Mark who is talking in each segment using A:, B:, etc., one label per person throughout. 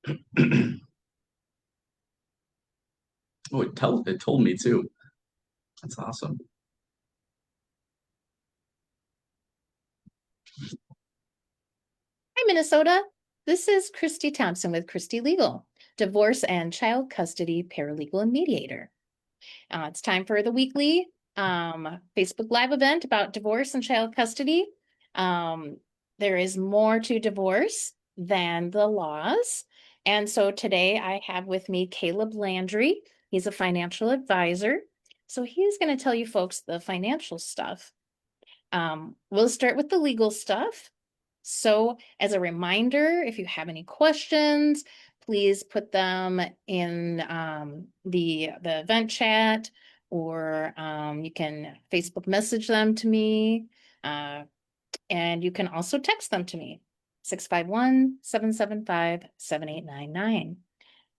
A: Oh, it told me too. That's awesome.
B: Hi, Minnesota. This is Christie Thompson with Christie Legal, divorce and child custody paralegal and mediator. It's time for the weekly Facebook Live event about divorce and child custody. There is more to divorce than the laws. And so today I have with me Caleb Landry. He's a financial advisor. So he's going to tell you folks the financial stuff. We'll start with the legal stuff. So as a reminder, if you have any questions, please put them in the event chat, or you can Facebook message them to me, and you can also text them to me, 651-775-7899.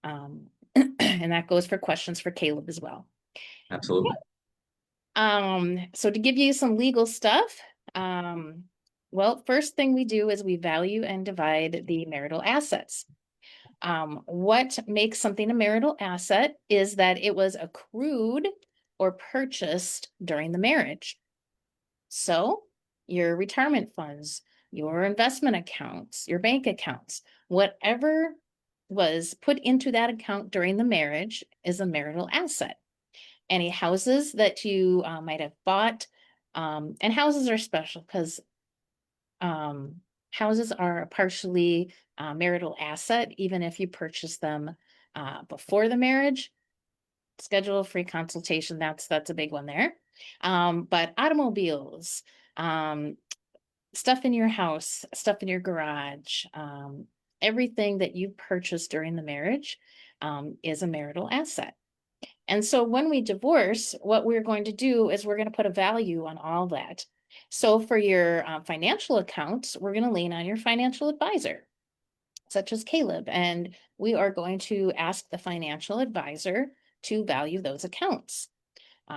B: And that goes for questions for Caleb as well.
A: Absolutely.
B: So to give you some legal stuff, well, first thing we do is we value and divide the marital assets. What makes something a marital asset is that it was accrued or purchased during the marriage. So your retirement funds, your investment accounts, your bank accounts, whatever was put into that account during the marriage is a marital asset. Any houses that you might have bought, and houses are special because houses are a partially marital asset, even if you purchase them before the marriage. Schedule a free consultation. That's a big one there. But automobiles, stuff in your house, stuff in your garage, everything that you purchased during the marriage is a marital asset. And so when we divorce, what we're going to do is we're going to put a value on all that. So for your financial accounts, we're going to lean on your financial advisor, such as Caleb, and we are going to ask the financial advisor to value those accounts.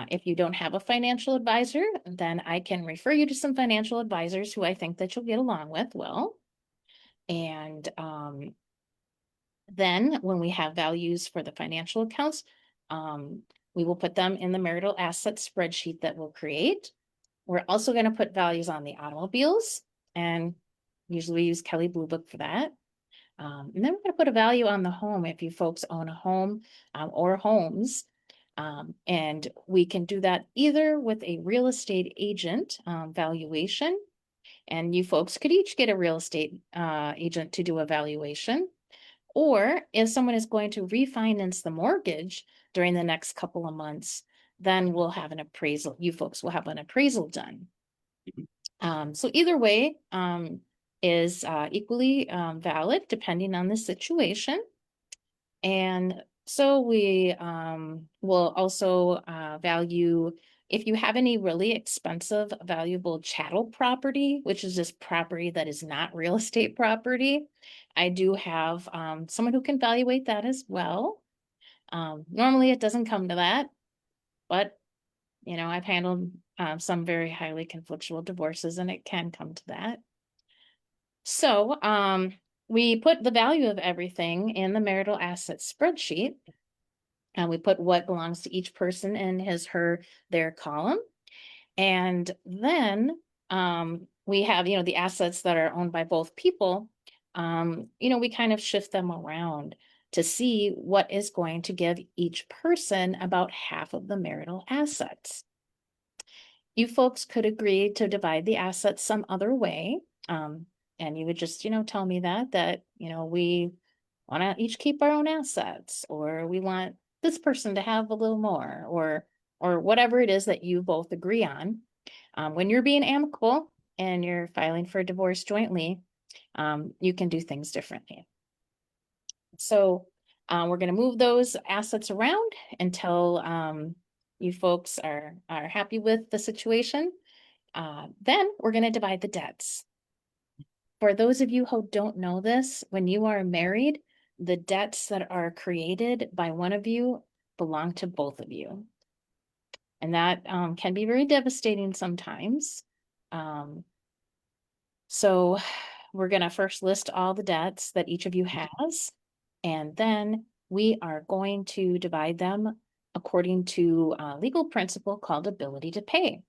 B: If you don't have a financial advisor, then I can refer you to some financial advisors who I think that you'll get along with well. And then when we have values for the financial accounts, we will put them in the marital asset spreadsheet that we'll create. We're also going to put values on the automobiles, and usually we use Kelley Blue Book for that. And then we're going to put a value on the home if you folks own a home or homes. And we can do that either with a real estate agent valuation, and you folks could each get a real estate agent to do a valuation. Or if someone is going to refinance the mortgage during the next couple of months, then we'll have an appraisal. You folks will have an appraisal done. So either way is equally valid depending on the situation. And so we will also value if you have any really expensive, valuable chattel property, which is just property that is not real estate property. I do have someone who can evaluate that as well. Normally it doesn't come to that, but I've handled some very highly conflictual divorces and it can come to that. So we put the value of everything in the marital asset spreadsheet. And we put what belongs to each person in their column. And then we have, the assets that are owned by both people. We kind of shift them around to see what is going to give each person about half of the marital assets. You folks could agree to divide the assets some other way. And you would just, tell me that, we want to each keep our own assets, or we want this person to have a little more, or whatever it is that you both agree on. When you're being amicable and you're filing for divorce jointly, you can do things differently. So we're going to move those assets around until you folks are happy with the situation. Then we're going to divide the debts. For those of you who don't know this, when you are married, the debts that are created by one of you belong to both of you. And that can be very devastating sometimes. So we're going to first list all the debts that each of you has. And then we are going to divide them according to a legal principle called ability to pay.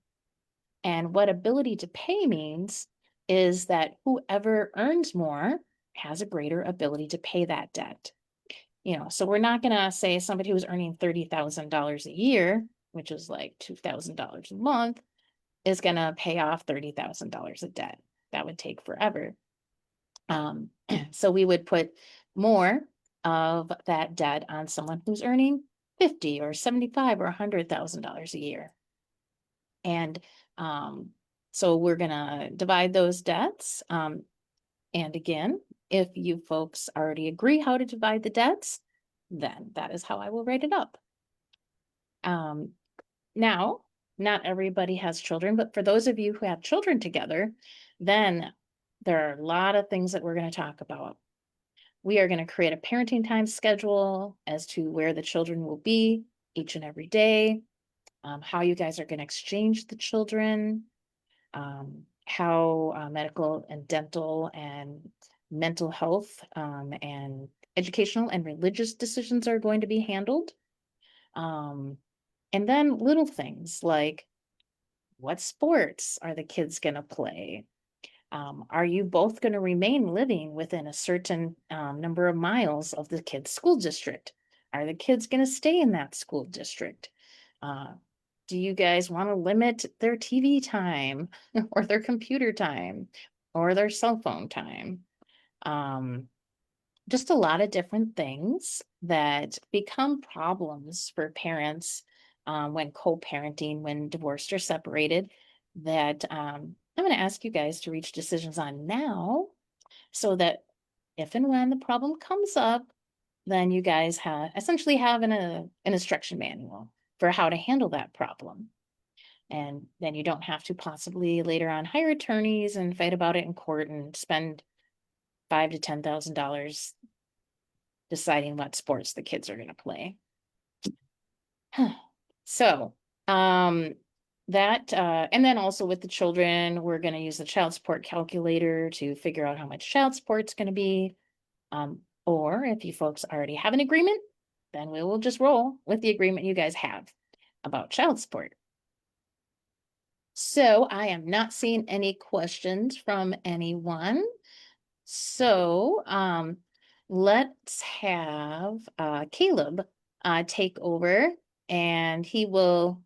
B: And what ability to pay means is that whoever earns more has a greater ability to pay that debt. So we're not going to say somebody who's earning $30,000 a year, which is like $2,000 a month, is going to pay off $30,000 of debt. That would take forever. So we would put more of that debt on someone who's earning 50 or 75 or $100,000 a year. And so we're going to divide those debts. And again, if you folks already agree how to divide the debts, then that is how I will write it up. Now, not everybody has children, but for those of you who have children together, then there are a lot of things that we're going to talk about. We are going to create a parenting time schedule as to where the children will be each and every day, how you guys are going to exchange the children, how medical and dental and mental health and educational and religious decisions are going to be handled. And then little things like, what sports are the kids going to play? Are you both going to remain living within a certain number of miles of the kids' school district? Are the kids going to stay in that school district? Do you guys want to limit their TV time or their computer time or their cell phone time? Just a lot of different things that become problems for parents when co-parenting, when divorced or separated, that I'm going to ask you guys to reach decisions on now, so that if and when the problem comes up, then you guys essentially have an instruction manual for how to handle that problem. And then you don't have to possibly later on hire attorneys and fight about it in court and spend $5,000 to $10,000 deciding what sports the kids are going to play. So, and then also with the children, we're going to use the child support calculator to figure out how much child support's going to be. Or if you folks already have an agreement, then we will just roll with the agreement you guys have about child support. So I am not seeing any questions from anyone. So let's have Caleb take over, and he will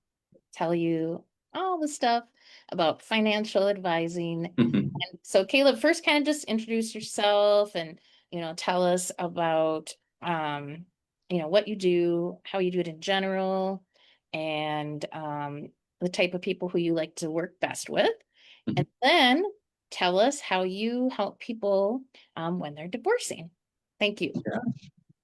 B: tell you all the stuff about financial advising. And so Caleb, first kind of just introduce yourself and, tell us about, what you do, how you do it in general, and the type of people who you like to work best with. And then tell us how you help people when they're divorcing. Thank you.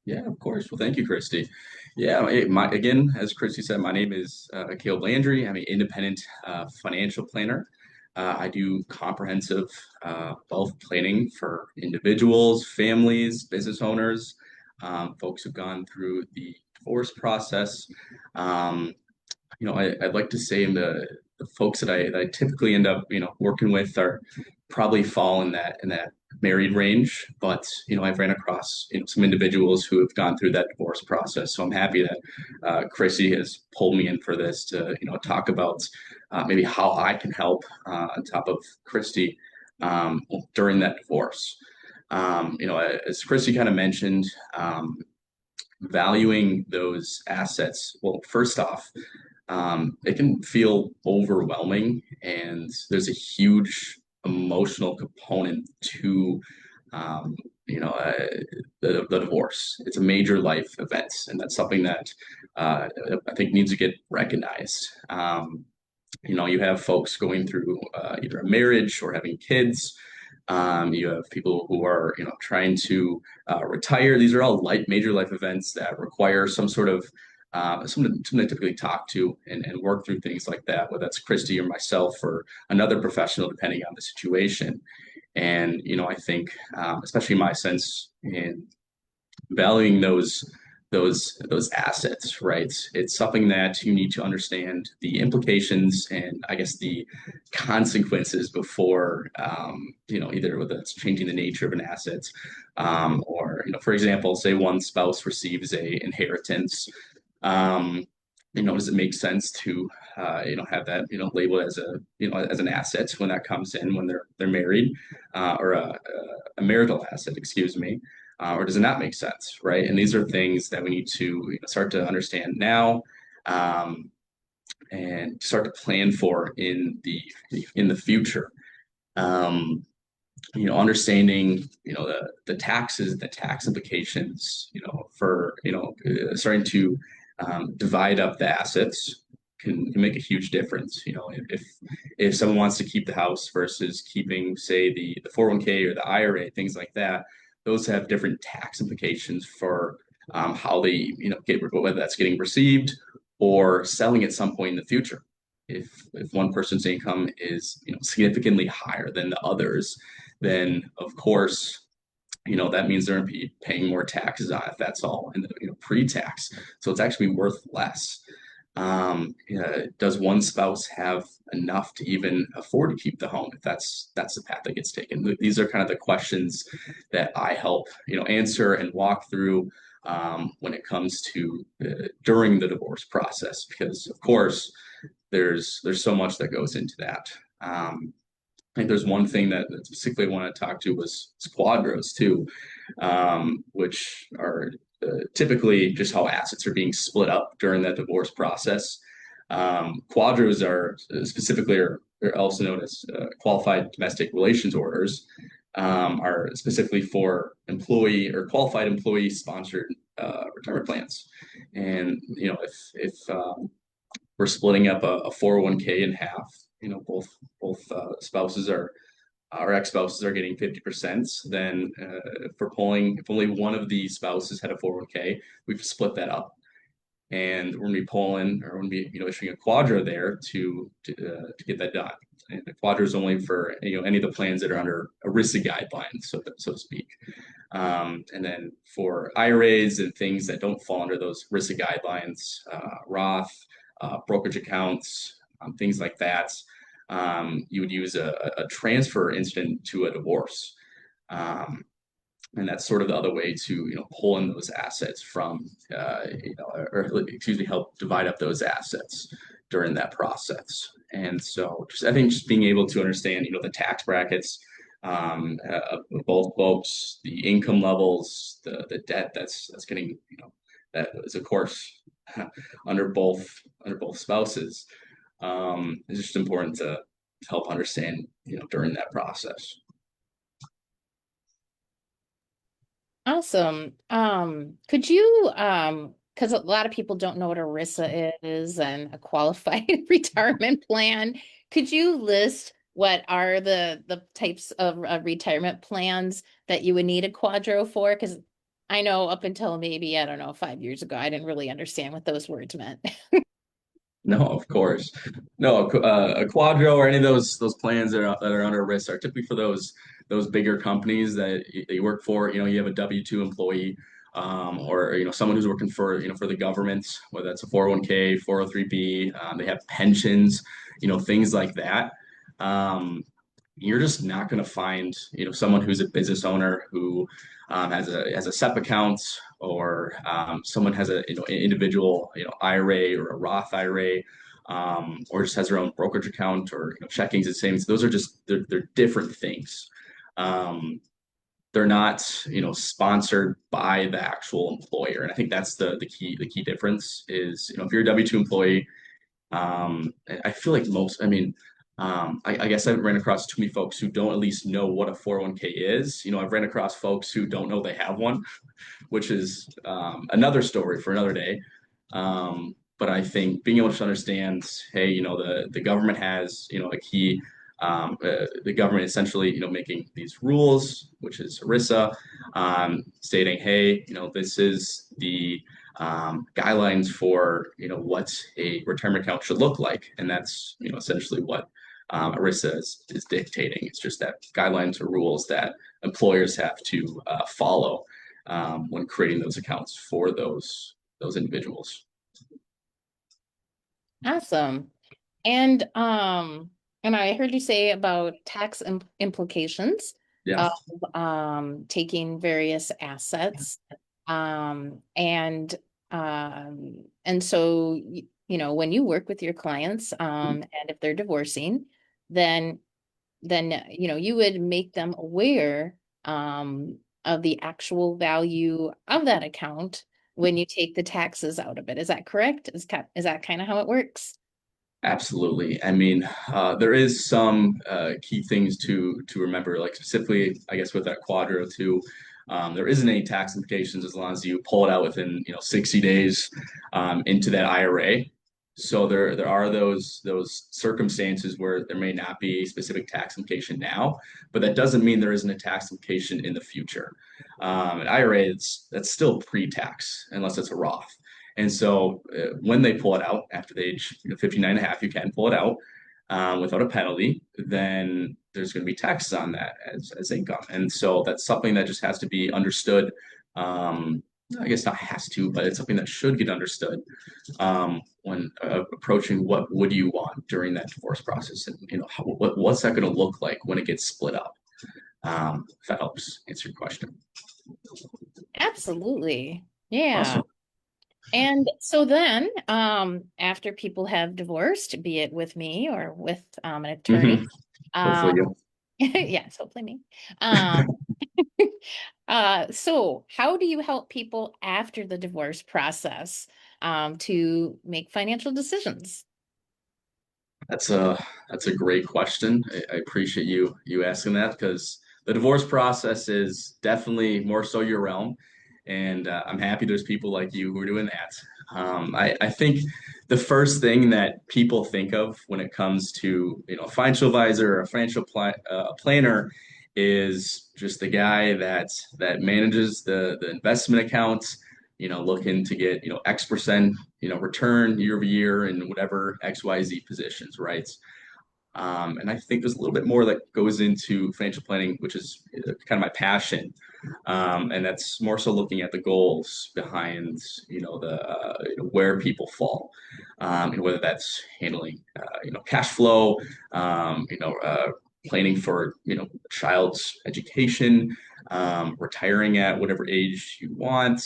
A: Yeah, of course. Well, thank you, Christy. Yeah, again, as Christy said, my name is Caleb Landry. I'm an independent financial planner. I do comprehensive wealth planning for individuals, families, business owners, folks who've gone through the divorce process. I'd like to say the folks that I typically end up, working with are probably fall in that married range, but I've ran across some individuals who have gone through that divorce process. So I'm happy that Chrissy has pulled me in for this to talk about maybe how I can help on top of Christy during that divorce. As Christy kind of mentioned, valuing those assets. Well, first off, it can feel overwhelming, and there's a huge emotional component to the divorce. It's a major life event, and that's something that I think needs to get recognized. You have folks going through either a marriage or having kids. You have people who are, trying to retire. These are all major life events that require some sort of someone to typically talk to and work through things like that, whether that's Christy or myself or another professional, depending on the situation. And, I think, especially my sense in valuing those those assets, right? It's something that you need to understand the implications and I guess the consequences before, either whether it's changing the nature of an asset, or for example, say one spouse receives a inheritance. Um, does it make sense to have that labeled as as an asset when that comes in when they're married, or a marital asset, excuse me, or does it not make sense, right? And these are things that we need to start to understand now, um, and start to plan for in the future. Um, understanding the taxes, the tax implications, for starting to divide up the assets can make a huge difference. If someone wants to keep the house versus keeping, say, the 401k or the IRA, things like that, those have different tax implications for how they get, whether that's getting received or selling at some point in the future. If one person's income is significantly higher than the others, then of course that means they're going to be paying more taxes on it. That's all in the pre-tax, so it's actually worth less. Does one spouse have enough to even afford to keep the home if that's the path that gets taken? These are kind of the questions that I help answer and walk through when it comes to during the divorce process, because of course there's so much that goes into that. I think there's one thing that specifically I want to talk to was quadros too, which are typically just how assets are being split up during that divorce process. Quadros are specifically, are also known as qualified domestic relations orders, are specifically for employee or qualified employee sponsored retirement plans. And if we're splitting up a 401k in half, both spouses are our ex-spouses are getting 50%, then if only one of the spouses had a 401k, we've split that up. And we're going to be pulling, or we're going to be issuing a quadro there to get that done. And the quadro is only for any of the plans that are under ERISA guidelines, so to speak. And then for IRAs and things that don't fall under those ERISA guidelines, Roth, brokerage accounts, things like that, you would use a transfer incident to a divorce. And that's sort of the other way to pull in those assets from or excuse me, help divide up those assets during that process. And so I think just being able to understand the tax brackets of both folks, the income levels, the debt that's getting that is of course under both spouses, is just important to help understand during that process.
B: Awesome. Could you, because a lot of people don't know what ERISA is and a qualified retirement plan, could you list what are the types of retirement plans that you would need a quadro for? Because I know up until maybe, I don't know, 5 years ago, I didn't really understand what those words meant.
A: No, of course. No, a quadro or any of those plans that are under risk are typically for those bigger companies that you work for. You have a W-2 employee, or someone who's working for for the government, whether that's a 401k, 403b. They have pensions, things like that. You're just not going to find someone who's a business owner who has a SEP account, or someone has a individual IRA or a Roth IRA, or just has their own brokerage account, or checkings and savings. Those are just they're different things. They're not sponsored by the actual employer, and I think that's the key difference is if you're a W-2 employee. I feel like most, I mean, I guess I haven't ran across too many folks who don't at least know what a 401k is. I've ran across folks who don't know they have one, which is another story for another day. But I think being able to understand, hey, the government has, a key, the government essentially, making these rules, which is ERISA, stating, hey, this is the guidelines for what a retirement account should look like, and that's essentially what ERISA is dictating. It's just that guidelines or rules that employers have to follow. when creating those accounts for those individuals.
B: Awesome. And I heard you say about tax implications
A: Yeah,
B: of taking various assets. And so when you work with your clients, and if they're divorcing, then you would make them aware of the actual value of that account when you take the taxes out of it. Is that correct? Is that kind of how it works?
A: absolutely. I mean, there is some key things to remember, like specifically, I guess with that Quadro too. There isn't any tax implications as long as you pull it out within 60 days into that IRA. So there are those circumstances where there may not be a specific tax implication now, but that doesn't mean there isn't a tax implication in the future. An IRA, that's still pre-tax unless it's a Roth. And so when they pull it out after the age 59 and a half, you can pull it out without a penalty. Then there's going to be taxes on that as income. And so that's something that just has to be understood. I guess not has to, but it's something that should get understood when approaching what would you want during that divorce process, and what's that going to look like when it gets split up. If that helps answer your question.
B: Absolutely. Yeah.
A: Awesome.
B: And so then, after people have divorced, be it with me or with an attorney,
A: Hmm. Hopefully,
B: um,
A: you.
B: yes, hopefully me. Um, so how do you help people after the divorce process, to make financial decisions?
A: That's a great question. I appreciate you asking that because the divorce process is definitely more so your realm, and I'm happy there's people like you who are doing that. I think the first thing that people think of when it comes to a financial advisor or a financial planner is just the guy that manages the investment accounts, looking to get X%, return year over year in whatever XYZ positions, right? And I think there's a little bit more that goes into financial planning, which is kind of my passion. And that's more so looking at the goals behind, where people fall, and whether that's handling, cash flow, planning for, child's education, retiring at whatever age you want.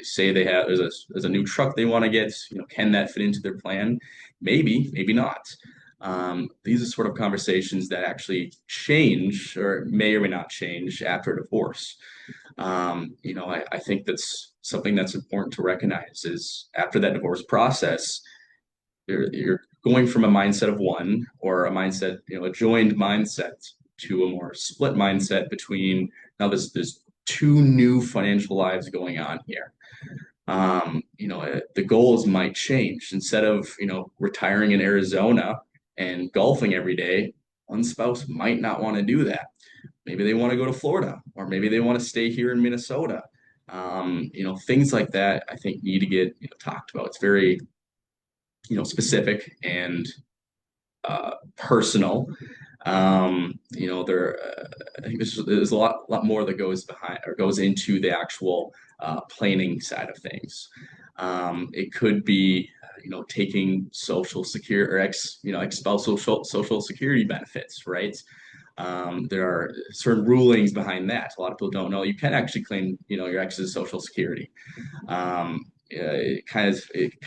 A: Say there's a new truck they want to get, can that fit into their plan? Maybe, maybe not. These are sort of conversations that actually change or may or may not change after a divorce. I think that's something that's important to recognize is after that divorce process, you're going from a mindset of one or a mindset, a joined mindset to a more split mindset between now there's two new financial lives going on here. The goals might change. Instead of, retiring in Arizona and golfing every day, one spouse might not want to do that. Maybe they want to go to Florida, or maybe they want to stay here in Minnesota. Things like that, I think need to get talked about. It's very, specific and personal. I think there's a lot more that goes behind or goes into the actual planning side of things. It could be, taking social security or ex-spousal social security benefits, right? There are certain rulings behind that. A lot of people don't know you can actually claim, your ex's social security. It kind of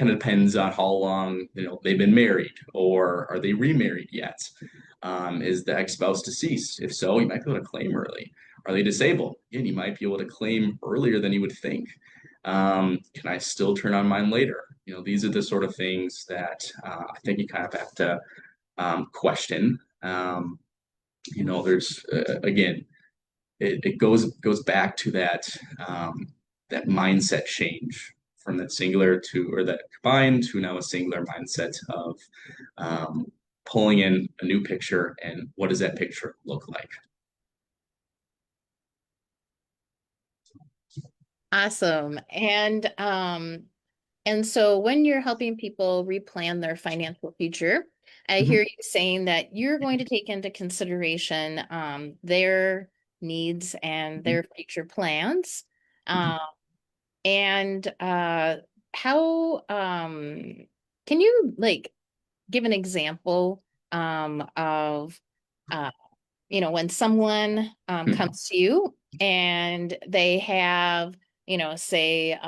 A: depends on how long they've been married, or are they remarried yet? Is the ex-spouse deceased? If so, you might be able to claim early. Are they disabled? Again, you might be able to claim earlier than you would think. Can I still turn on mine later? These are the sort of things that I think you kind of have to question. There's again, it goes back to that mindset change from that singular to or that combined to now a singular mindset of um, pulling in a new picture and what does that picture look like.
B: Awesome. And so when you're helping people replan their financial future, I
A: Mhm.
B: hear you saying that you're going to take into consideration their needs and
A: Mhm.
B: their future plans.
A: Mhm.
B: And how can you like give an example of uh when someone
A: Mhm.
B: comes to you and they have, say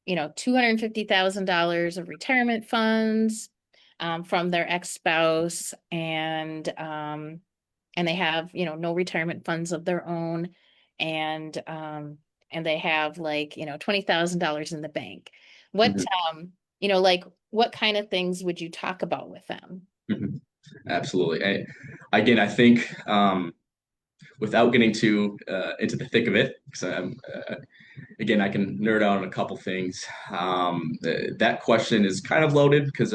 B: $250,000 of retirement funds from their ex-spouse, and they have, no retirement funds of their own, and they have like, $20,000 in the bank. What
A: Mhm.
B: like what kind of things would you talk about with them?
A: Mhm. Absolutely. Again, I think without getting too into the thick of it, because again, I can nerd out on a couple things. That question is kind of loaded because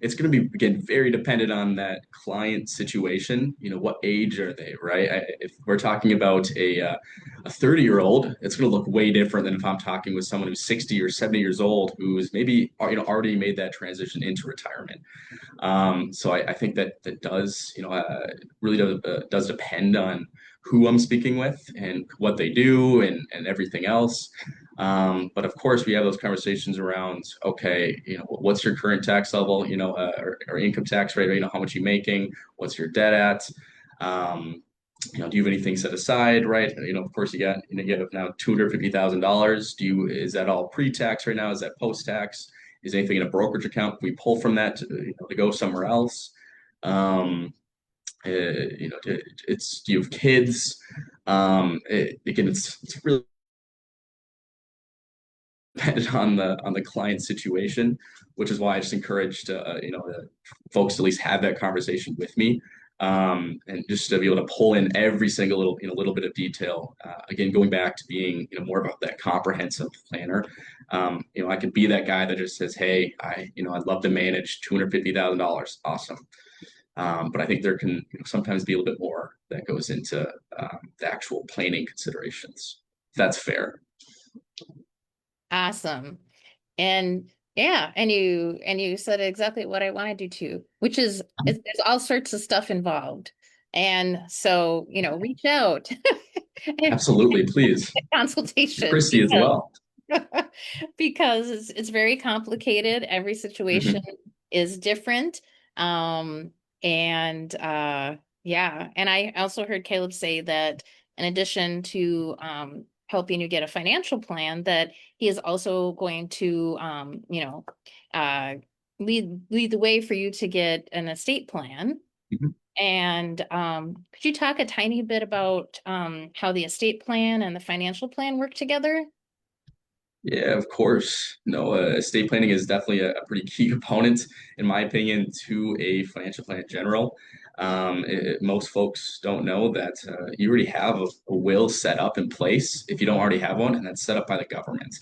A: it's going to be, again, very dependent on that client situation. What age are they, right? If we're talking about a 30-year-old, it's going to look way different than if I'm talking with someone who's 60 or 70 years old who's maybe already made that transition into retirement. So I think that does, really does depend on who I'm speaking with and what they do and everything else. But of course, we have those conversations around, okay, what's your current tax level, or income tax rate, how much you making, what's your debt at, do you have anything set aside, right? Of course, you have now $250,000. Is that all pre-tax right now? Is that post-tax? Is anything in a brokerage account? Can we pull from that to go somewhere else? Um, do you have kids? Again, it's really dependent on the client situation, which is why I just encouraged folks to at least have that conversation with me, and just to be able to pull in every single little bit of detail. Again, going back to being more about that comprehensive planner. I could be that guy that just says, "Hey, I'd love to manage $250,000. Awesome." But I think there can sometimes be a little bit more that goes into the actual planning considerations. If that's fair.
B: Awesome. And yeah, and you said exactly what I wanted you to, which is there's all sorts of stuff involved. And so, reach out and
A: Absolutely, please.
B: consultation
A: Christie as well.
B: because it's very complicated. Every situation
A: Hmm.
B: is different. Um, and yeah, and I also heard Caleb say that in addition to helping you get a financial plan, that he is also going to uh lead the way for you to get an estate plan.
A: Hmm.
B: And could you talk a tiny bit about how the estate plan and the financial plan work together?
A: Yeah, of course. No, estate planning is definitely a pretty key component, in my opinion, to a financial plan in general. Most folks don't know that you already have a will set up in place if you don't already have one, and that's set up by the government.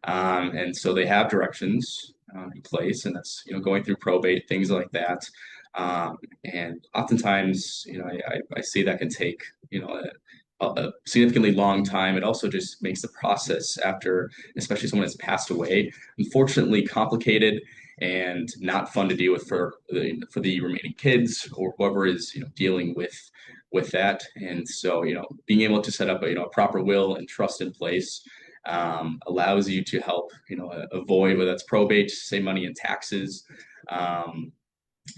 A: And so they have directions in place, and that's going through probate, things like that. And oftentimes, I see that can take a significantly long time. It also just makes the process after, especially someone has passed away, unfortunately complicated and not fun to deal with for the remaining kids or whoever is dealing with that. And so being able to set up a proper will and trust in place allows you to help avoid whether that's probate, save money in taxes. Um,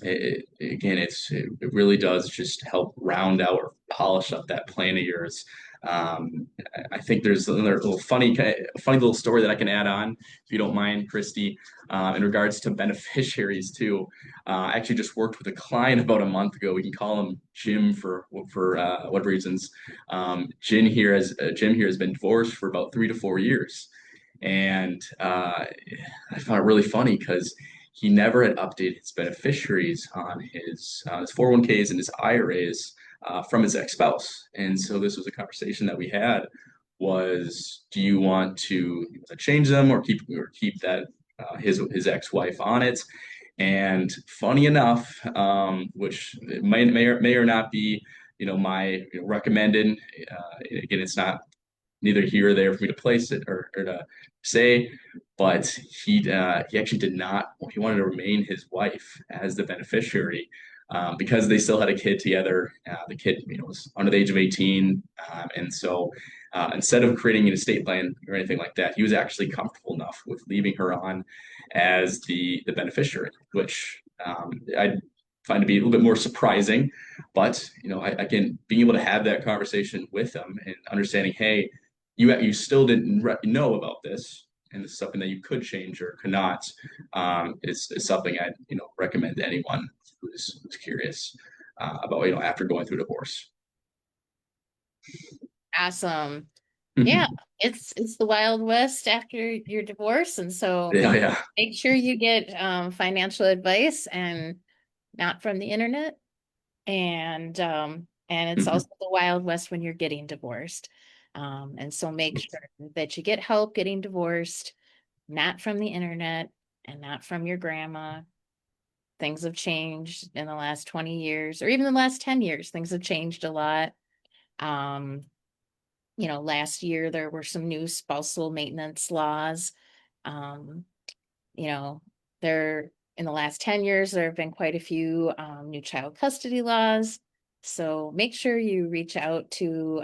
A: Again, it really does just help round out or polish up that plan of yours. I think there's another funny little story that I can add on, if you don't mind, Christy, in regards to beneficiaries too. I actually just worked with a client about a month ago. We can call him Jim for what reasons. Jim here has been divorced for about 3 to 4 years, and I found it really funny because he never had updated his beneficiaries on his 401ks and his IRAs from his ex-spouse. And so this was a conversation that we had was, do you want to change them or keep that his ex-wife on it? And funny enough, which may or not be, my recommended. Again, it's not neither here or there for me to place it or to say, but he actually did not. He wanted to remain his wife as the beneficiary because they still had a kid together. The kid was under the age of 18, and so Instead of creating an estate plan or anything like that, he was actually comfortable enough with leaving her on as the beneficiary, which I find to be a little bit more surprising. But again, being able to have that conversation with them and understanding, hey, you still didn't know about this, and this is something that you could change or could not, is something I recommend to anyone who's curious about after going through divorce.
B: Awesome. Yeah,
A: Mhm.
B: it's the Wild West after your divorce, and so
A: Yeah, yeah.
B: make sure you get financial advice and not from the internet. And it's
A: Mhm.
B: also the Wild West when you're getting divorced. And so make sure that you get help getting divorced, not from the internet and not from your grandma. Things have changed in the last 20 years, or even the last 10 years. Things have changed a lot. Um, last year there were some new spousal maintenance laws. Um, you know, there in the last 10 years, there have been quite a few new child custody laws. So make sure you reach out to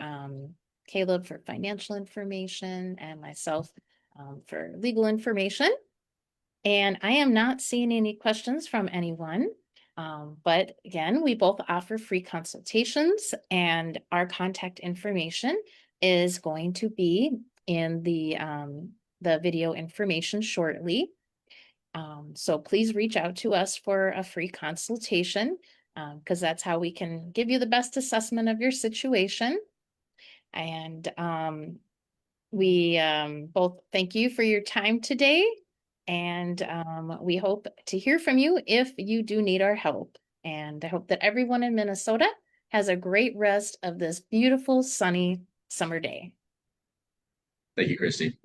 B: Caleb for financial information and myself for legal information. And I am not seeing any questions from anyone. But again, we both offer free consultations, and our contact information is going to be in the video information shortly. So please reach out to us for a free consultation, because that's how we can give you the best assessment of your situation. And we both thank you for your time today, and we hope to hear from you if you do need our help. And I hope that everyone in Minnesota has a great rest of this beautiful, sunny summer day.
A: Thank you, Christy.